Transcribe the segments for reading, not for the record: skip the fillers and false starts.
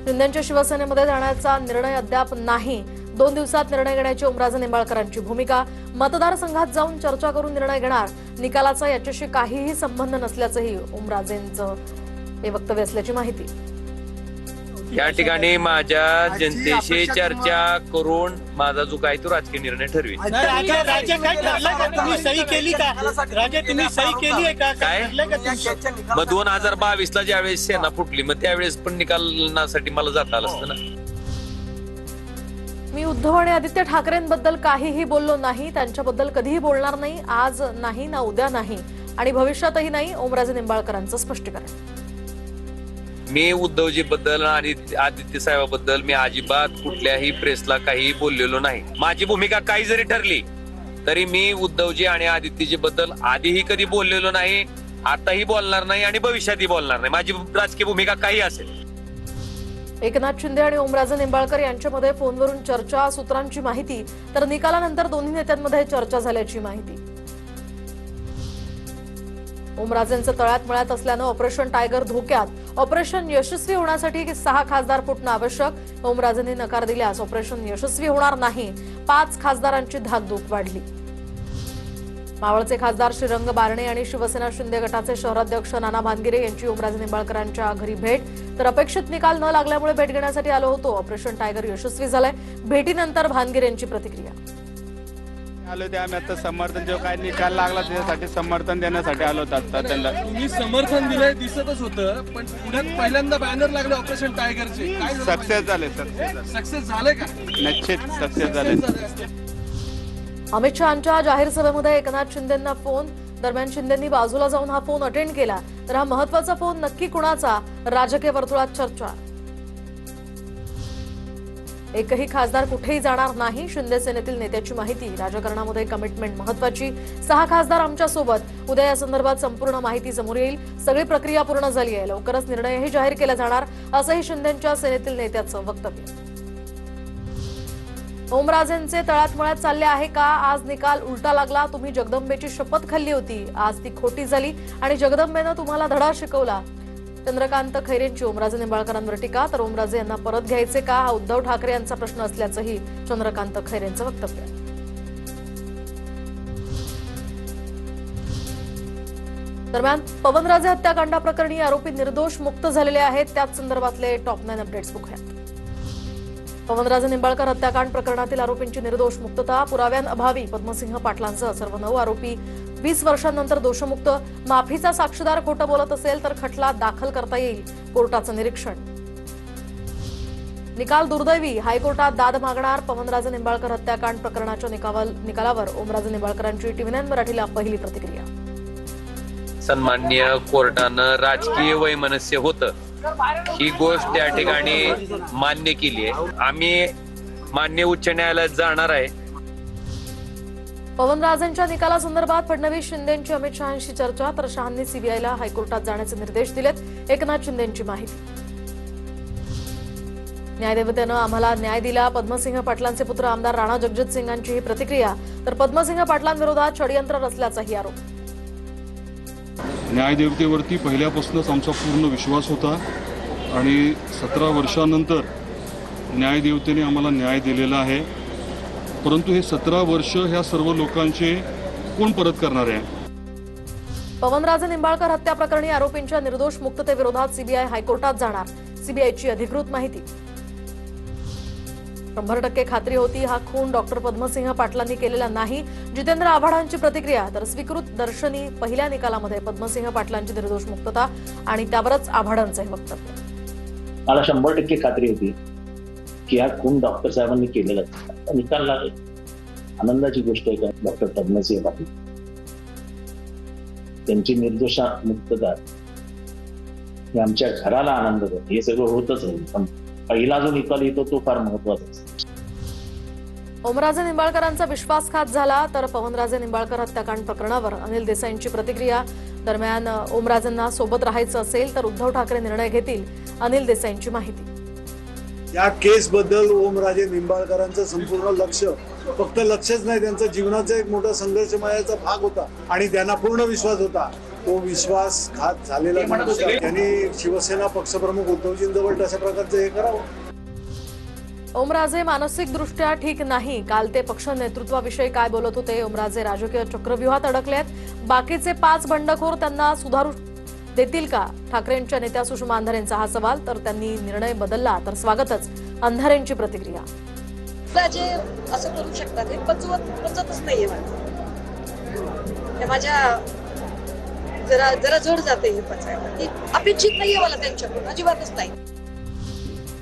शिंदेंच्या शिवसेनेमध्ये जाण्याचा निर्णय अद्याप नाही। 2 दिवसात निर्णय घेण्याची ओमराजे निंबाळकरांची भूमिका। मतदारसंघात जाऊन चर्चा करून निर्णय घेणार। निकालाचा याच्याशी काहीही संबंध नसल्याचंही ओमराजेंचं हे वक्तव्य असल्याची माहिती। या ठिकाणी माझ्या जनतेशी चर्चा करून माझा जो काही तो राजकीय निर्णय ठरवी। राजे काय ठरलं का? तुम्ही सही केली का? राजे तुम्ही सही केली आहे का? काय मग 2022 ला ज्यावेळेस सेना फुटली मग त्यावेळेस पण निकालासाठी मला जाता आलं असतं ना। मी उद्धव आणि आदित्य ठाकरेंबद्दल काहीही बोललो नाही, त्यांच्याबद्दल कधीही बोलणार नाही। आज नाही ना उद्या नाही आणि भविष्यातही नाही, ओमराजे निंबाळकरांचं स्पष्टीकरण। मी उद्धवजी बद्दल आणि आदित्य साहेबाबद्दल मी अजिबात कुठल्याही प्रेसला काही बोललेलो नाही। माझी भूमिका काही जरी ठरली तरी मी उद्धवजी आणि आदित्यजी बद्दल आधीही कधी बोललेलो नाही, आताही बोलणार नाही आणि भविष्यातही बोलणार नाही। माझी राजकीय भूमिका काही असेल। एकनाथ शिंदे आणि ओमराजे निंबाळकर यांच्यामध्ये फोनवरून चर्चा, सूत्रांची माहिती, तर निकालानंतर दोन्ही नेत्यांमध्ये चर्चा झाल्याची माहिती। ओमराजेंचं तळ्यात मळ्यात असल्यानं ऑपरेशन टायगर धोक्यात। ऑपरेशन यशस्वी होण्यासाठी 6 खासदार फुटणं आवश्यक। ओमराजेंनी नकार दिल्यास ऑपरेशन यशस्वी होणार नाही। 5 खासदारांची धाकधूक वाढली। मावळचे खासदार श्रीरंग बारणे आणि शिवसेना शिंदे गटाचे शहराध्यक्ष नाना भानगिरे यांची ओमराजे निंबाळकरांच्या घरी भेट, तर अपेक्षित निकाल न लागल्यामुळे भेट घेण्यासाठी आलो होतो। ऑपरेशन टायगर यशस्वी झालंय। भेटीनंतर भानगिरेंची प्रतिक्रिया। आलो ते आम्ही आता समर्थन जो काय निकाल लागला त्याच्यासाठी समर्थन देण्यासाठी आलो होतो। आता त्यांना तुम्ही समर्थन दिलंय दिसतच होतं, पण पुण्यात पहिल्यांदा बॅनर लागले ऑपरेशन टायगरचे, काय सक्सेस झाले। सक्सेस झाले का? निश्चित सक्सेस झाले। अमित शहांच्या जाहीर सभेमध्ये एकनाथ शिंदेंना फोन। दरम्यान शिंदेंनी बाजूला जाऊन हा फोन अटेंड केला, तर हा महत्वाचा फोन नक्की कुणाचा? राजकीय वर्तुळात चर्चा। एकही खासदार कुठेही जाणार नाही, शिंदे सेनेतील नेत्याची माहिती। राजकारणामध्ये कमिटमेंट महत्वाची। 6 खासदार आमच्या सोबत। उद्या या संदर्भात संपूर्ण माहिती समोर येईल। सगळी प्रक्रिया पूर्ण झाली आहे, लवकरच निर्णयही जाहीर केला जाणार, असंही शिंदेंच्या सेनेतील नेत्याचं वक्तव्य। ओमराजेंचे तळ्यात मळ्यात चालले आहे का? आज निकाल उलटा लागला। तुम्ही जगदंबेची शपथ खाल्ली होती, आज ती खोटी झाली आणि जगदंबेनं तुम्हाला धडा शिकवला। चंद्रकांत खैरेंची ओमराजे निंबाळकरांवर टीका, तर ओमराजे यांना परत घ्यायचे का हा उद्धव ठाकरे यांचा प्रश्न असल्याचंही चंद्रकांत खैरेंचं वक्तव्य। दरम्यान पवनराजे हत्याकांडाप्रकरणी आरोपी निर्दोष मुक्त झालेले आहेत, त्याच संदर्भातले टॉप 9 अपडेट्स बघूयात। पवनराजे निंबाळकर हत्याकांड प्रकरणातील आरोपींची निर्दोष मुक्तता। पुराव्यांअभावी पद्मसिंह पाटलांसह सर्व 9 आरोपी 20 वर्षांनंतर दोषमुक्त। माफीचा साक्षीदार खोटं बोलत असेल तर खटला दाखल करता येईल, कोर्टाचं निरीक्षण। निकाल दुर्दैवी, हायकोर्टात दाद मागणार। पवनराजे निंबाळकर हत्याकांड प्रकरणाच्या निकालावर ओमराजे निंबाळकरांची TV9 मराठीला पहिली प्रतिक्रिया। सन्माननीय कोर्टानं राजकीय वैमनस्य होतं ही गोष्ट त्या ठिकाणी मान्य केली आहे। आम्ही मान्य उच्च न्यायालयात जाणार आहे। पवनराजेंच्या निकालासंदर्भात फडणवीस शिंदेंची अमित शहांशी चर्चा, तर शहांनी सीबीआयला हायकोर्टात जाण्याचे निर्देश दिलेत। एकनाथ शिंदेंची माहिती। न्यायदेवतेनं आम्हाला न्याय दिला। पद्मसिंह पाटलांचे पुत्र आमदार राणा जगजित सिंगांची ही प्रतिक्रिया, तर पद्मसिंह पाटलांविरोधात षडयंत्र रचल्याचाही आरोप। न्यायदेवतेवरती पहिल्यापासूनच आमचा पूर्ण विश्वास होता आणि 17 वर्षांनंतर न्यायदेवतेने आम्हाला न्याय दिलेला आहे, परंतु हे 17 वर्ष ह्या सर्व लोकांचे कोण परत करणार आहे? पवनराजे निंबाळकर हत्या प्रकरणी आरोपींच्या निर्दोष मुक्ततेविरोधात सीबीआय हायकोर्टात जाणार। सीबीआयची अधिकृत माहिती। 100% खात्री होती हा खून डॉक्टर पद्मसिंह पाटलांनी केलेला नाही। जितेंद्र आव्हाडांची प्रतिक्रिया, तर स्वीकृत दर्शनी पहिल्या निकालामध्ये पद्मसिंह पाटलांची निर्दोष मुक्तता आणि त्यावरच आव्हाडांचं वक्तव्य। मला 100% खात्री होती की हा खून डॉक्टर साहेबांनी केलेला निकाल लागेल। आनंदाची गोष्ट आहे का डॉक्टर पद्मसिंह पाटील त्यांची निर्दोष मुक्तता हे आमच्या घराला आनंद होतो। हे सगळं होतच आहे, पण पहिला जो निकाल येतो तो फार महत्वाचा। ओमराजे निंबाळकरांचा विश्वासघात झाला, तर पवनराजे निंबाळकर हत्याकांड प्रकरणावर अनिल देसाईंची प्रतिक्रिया। दरम्यान ओमराजेंना सोबत राहायचं असेल तर उद्धव ठाकरे निर्णय घेतील, अनिल देसाईंची माहिती। या केस बद्दल ओमराजे निंबाळकरांचं संपूर्ण लक्ष, फक्त लक्षच नाही, त्यांचा जीवनाचा एक मोठा संघर्षमयाचा भाग होता आणि त्यांना पूर्ण विश्वास होता तो विश्वासघात झालेला माणूस आहे. त्यांनी शिवसेना पक्षप्रमुख उद्धवजींजवळ तशा प्रकारचं हे करावं. ओमराजे मानसिक दृष्ट्या ठीक नाही. काल ते पक्ष नेतृत्वाविषयी काय बोलत होते? ओमराजे राजकीय चक्रव्यूहात अडकलेत. बाकीचे 5 बंडखोर त्यांना सुधारू देतील का? ठाकरेंच्या नेत्या सुषमा अंधारेंचा हा सवाल. तर त्यांनी निर्णय बदलला तर स्वागतच. अंधारेंची प्रतिक्रिया. जे असं करू शकतात हे पचतच नाहीये मला. हे माझ्या जरा जड जाते हे पचायला. ती अपेक्षित नाहीये मला त्यांच्याकडून, अजिबातच नाही.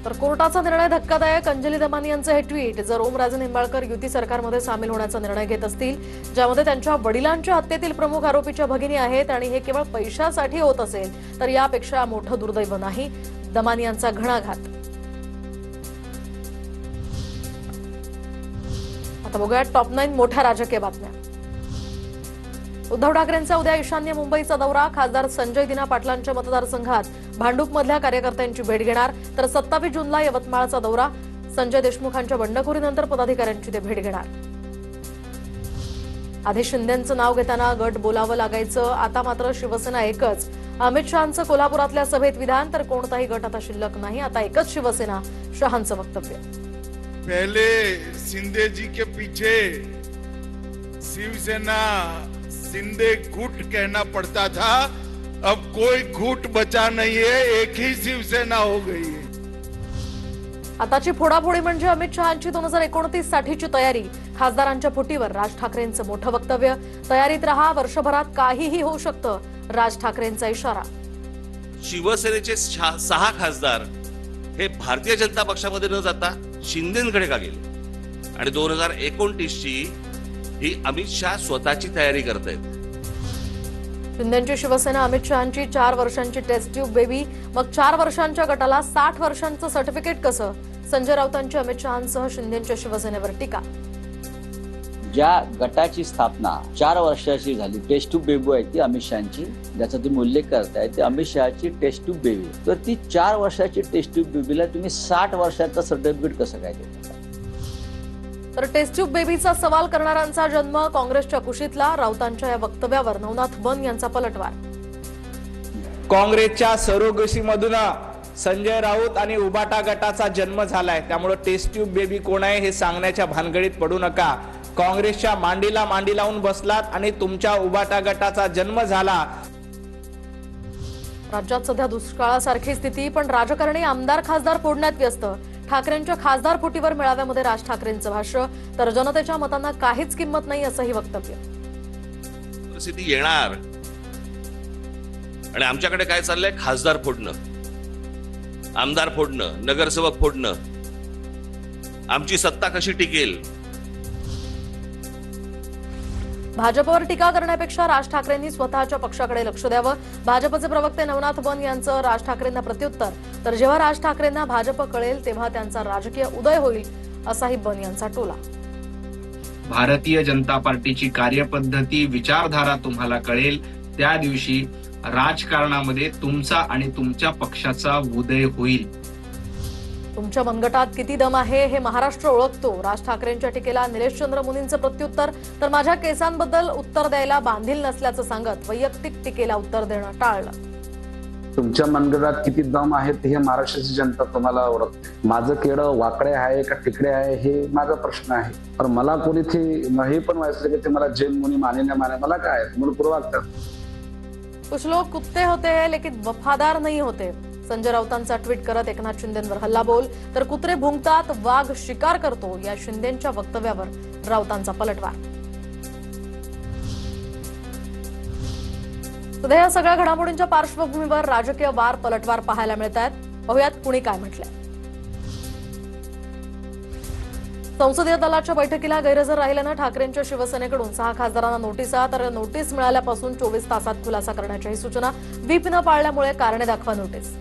तर कोर्टाचा निर्णय धक्कादायक. अंजली दमानी यांचं हे ट्विट. जर ओमराजे निंबाळकर युती सरकारमध्ये सामील होण्याचा निर्णय घेत असतील, ज्यामध्ये त्यांच्या वडिलांच्या हत्येतील प्रमुख आरोपीच्या भगिनी आहेत, आणि हे केवळ पैशासाठी होत असेल, तर यापेक्षा मोठं दुर्दैव नाही. दमानी यांचा घणाघात. आता बघूया टॉप 9 मोठ्या राजकीय बातम्या. उद्धव ठाकरेंचा उद्या ईशान्य मुंबईचा दौरा. खासदार संजय दिना पाटलांच्या मतदारसंघात भांडूपमधल्या कार्यकर्त्यांची भेट घेणार. तर 27 जूनला यवतमाळचा दौरा. संजय देशमुखांच्या बंडखोरीनंतर पदाधिकाऱ्यांची ते भेट घेणार. आधी शिंदेंचं नाव घेताना गट बोलावं लागायचं. आता मात्र शिवसेना एकच. अमित शहांचं कोल्हापुरातल्या सभेत विधान. तर कोणताही गट आता शिल्लक नाही. आता एकच शिवसेना. शहांचं वक्तव्य. पहले शिंदे जी के पीछे शिवसेना शिंदे गुट कहना पड़ता था. अब कोई गुट बचा नहीं है, एक ही शिवसेना हो गई है. आताची फोडाफोडी म्हणजे अमित शहांची 2029 साठीची तयारी. खासदारांच्या फुटीवर राज ठाकरेंचं मोठं वक्तव्य. तयारीत रहा, वर्षभरात काहीही होऊ शकतं. राज ठाकरेंचा इशारा. शिवसेनेचे 6 खासदार हे भारतीय जनता पक्षामध्ये न जाता शिंदेकडे का गेले? आणि 2029ची ही अमित शहा स्वतःची तयारी करतायत. शिंदेची शिवसेना अमित शहांची 4 वर्षांची टेस्ट ट्यूब बेबी. मग 4 वर्षांच्या गटाला 60 वर्षांचं सर्टिफिकेट कसं? संजय राऊतांची अमित शहांसह शिंदेच्या शिवसेनेवर टीका. ज्या गटाची स्थापना 4 वर्षाची झाली, टेस्ट ट्यूब बेबी आहे ती अमित शहांची, ज्याचा तुम्ही उल्लेख करताय ते अमित शहाची टेस्ट ट्यूब बेबी. तर ती 4 वर्षाची टेस्ट ट्यूब बेबीला तुम्ही 60 वर्षाचं सर्टिफिकेट कसं काय देता? तर टेस्ट ट्यूब बेबीचा सवाल करणाऱ्यांचा जन्म काँग्रेसच्या कुशीतला. राऊतांच्या या वक्तव्यावर नवनाथ बन यांचा पलटवार. काँग्रेसच्या सरोगसीमधून संजय राऊत आणि उबाटा गटाचा जन्म झालाय. त्यामुळे टेस्ट ट्यूब बेबी कोण आहे हे सांगण्याच्या भानगडीत पडू नका. काँग्रेसच्या मांडीला मांडी लावून बसलात आणि तुमच्या उबाटा गटाचा जन्म झाला. राज्यात सध्या दुष्काळासारखी स्थिती, पण राजकारणी आमदार खासदार फोडण्यात व्यस्त. ठाकरेंच्या खासदार फुटीवर मेळाव्यामध्ये राज ठाकरेंचं भाष्य. तर जनतेच्या मतांना काहीच किंमत नाही असंही वक्तव्य. परिस्थिती येणार आणि आमच्याकडे काय चाललंय? खासदार फोडणं, आमदार फोडणं, नगरसेवक फोडणं. आमची सत्ता कशी टिकेल? भाजपवर टीका करण्यापेक्षा राज ठाकरेंनी स्वतःच्या पक्षाकडे लक्ष द्यावं. भाजपचे प्रवक्ते नवनाथ बन यांचं राज ठाकरेंना प्रत्युत्तर. तर जेव्हा राज ठाकरेंना भाजप कळेल तेव्हा त्यांचा राजकीय उदय होईल असाही बन यांचा टोला. भारतीय जनता पार्टीची कार्यपद्धती, विचारधारा तुम्हाला कळेल त्या दिवशी राजकारणामध्ये तुमचा आणि तुमच्या पक्षाचा उदय होईल. तुमच्या मनगटात किती दम आहे हे महाराष्ट्र ओळखतो. राज ठाकरेंच्या टीकेला निलेशचंद्र मुनींचं प्रत्युत्तर. तर माझ्या केसांबद्दल उत्तर द्यायला बांधील नसल्याचं सांगत वैयक्तिक टीकेला उत्तर देणं टाळलं. तुमच्या मनगटात किती दम आहेत हे महाराष्ट्राची जनता तुम्हाला ओळखते. माझं केडं वाकडे आहे का तिकडे आहे हे माझा प्रश्न आहे. पण मला कोणी हे पण व्हायचं की ते मला जैन मुनी माने ना माने, मला काय म्हणून पूर्वाग्रह. कुछ लोग कुत्ते होते हैं लेकिन वफादार नहीं होते. संजय राऊतांचा ट्विट करत एकनाथ शिंदेंवर हल्लाबोल. तर कुत्रे भुंकतात, वाघ शिकार करतो या शिंदेंच्या वक्तव्यावर राऊतांचा पलटवार. सध्या या सगळ्या घडामोडींच्या पार्श्वभूमीवर राजकीय वार पलटवार पाहायला मिळत आहेत. पाहुयात कुणी काय म्हटलंय. संसदीय दलाच्या बैठकीला गैरहजर राहिल्यानं ठाकरेंच्या शिवसेनेकडून 6 खासदारांना नोटिसा. तर नोटीस मिळाल्यापासून 24 तासात खुलासा करण्याच्याही सूचना. व्हीप न पाळल्यामुळे कारणे दाखवा नोटीस.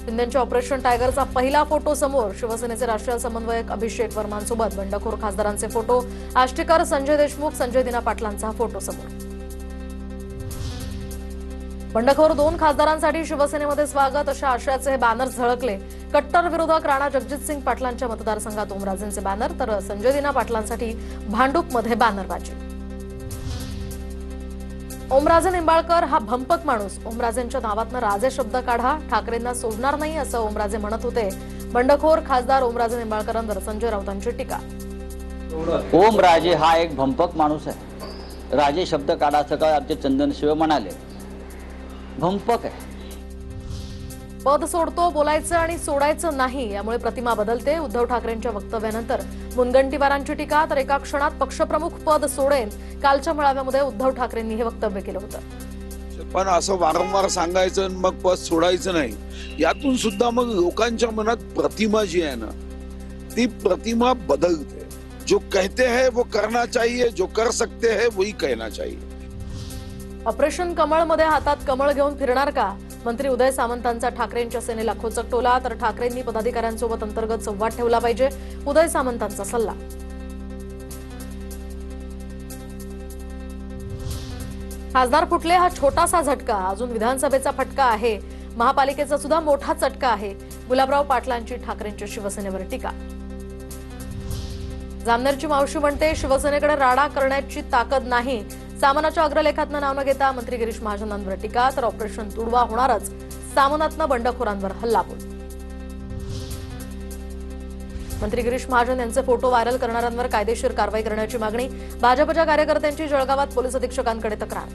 शिंदेच्या ऑपरेशन टायगरचा पहिला फोटो समोर. शिवसेनेचे राष्ट्रीय समन्वयक अभिषेक वर्मांसोबत बंडखोर खासदारांचे फोटो. आष्टीकर, संजय देशमुख, संजय दिना पाटलांचा फोटो समोर. बंडखोर 2 खासदारांसाठी शिवसेनेमध्ये स्वागत अशा आशयाचे हे बॅनर झळकले. कट्टर विरोधक राणा जगजितसिंग पाटलांच्या मतदारसंघात ओमराजेंचे बॅनर. तर संजय दिना पाटलांसाठी भांडूपमध्ये बॅनरबाजी. ओमराजे निंबाळकर हा भंपक माणूस. ओमराजेंच्या नावातनं राजे शब्द काढा, ठाकरेंना सोडणार नाही असं ओमराजे म्हणत होते. बंडखोर खासदार ओमराजे निंबाळकरांवर संजय राऊतांची टीका. ओमराजे हा एक भंपक माणूस आहे. राजे शब्द काढा असं काय आमचे चंदन शिव म्हणाले. भंपक आहे. पद सोडतो, बोलायचं आणि सोडायचं नाही, यामुळे प्रतिमा बदलते. उद्धव ठाकरेंच्या वक्तव्यानंतर मुनगंटीवारांची टीका. तर एका क्षणात पक्षप्रमुख पद सोडेन. कालच्या मेळाव्यामध्ये उद्धव ठाकरेंनी हे वक्तव्य केलं होतं. पण असं वारंवार सांगायचं आणि मग पद सोडायचं नाही, यातून सुद्धा मग लोकांच्या मनात प्रतिमा जी आहे ना, ती प्रतिमा बदलते. जो कहते हैं वो करना चाहिए, जो कर सकते हैं वही कहना चाहिए. ऑपरेशन कमळ मध्ये हातात कमळ घेऊन फिरणार का? मंत्री उदय सामंतांचा ठाकरेंच्या सेनेला खोचक टोला. तर ठाकरेंनी पदाधिकाऱ्यांसोबत अंतर्गत संवाद ठेवला पाहिजे, उदय सामंतांचा सल्ला. खासदार फुटले हा छोटासा झटका, अजून विधानसभेचा फटका आहे. महापालिकेचा सुद्धा मोठा चटका आहे. गुलाबराव पाटलांची ठाकरेंच्या शिवसेनेवर टीका. जामनेरची मावशी म्हणते शिवसेनेकडे राडा करण्याची ताकद नाही. सामनाच्या अग्रलेखातनं नाव न घेता मंत्री गिरीश महाजनांवर टीका. तर ऑपरेशन तुडवा होणारच, सामनातनं बंडखोरांवर हल्लाबोल. मंत्री गिरीश महाजन यांचे फोटो व्हायरल करणाऱ्यांवर कायदेशीर कारवाई करण्याची मागणी. भाजपच्या कार्यकर्त्यांची जळगावात पोलीस अधीक्षकांकडे तक्रार.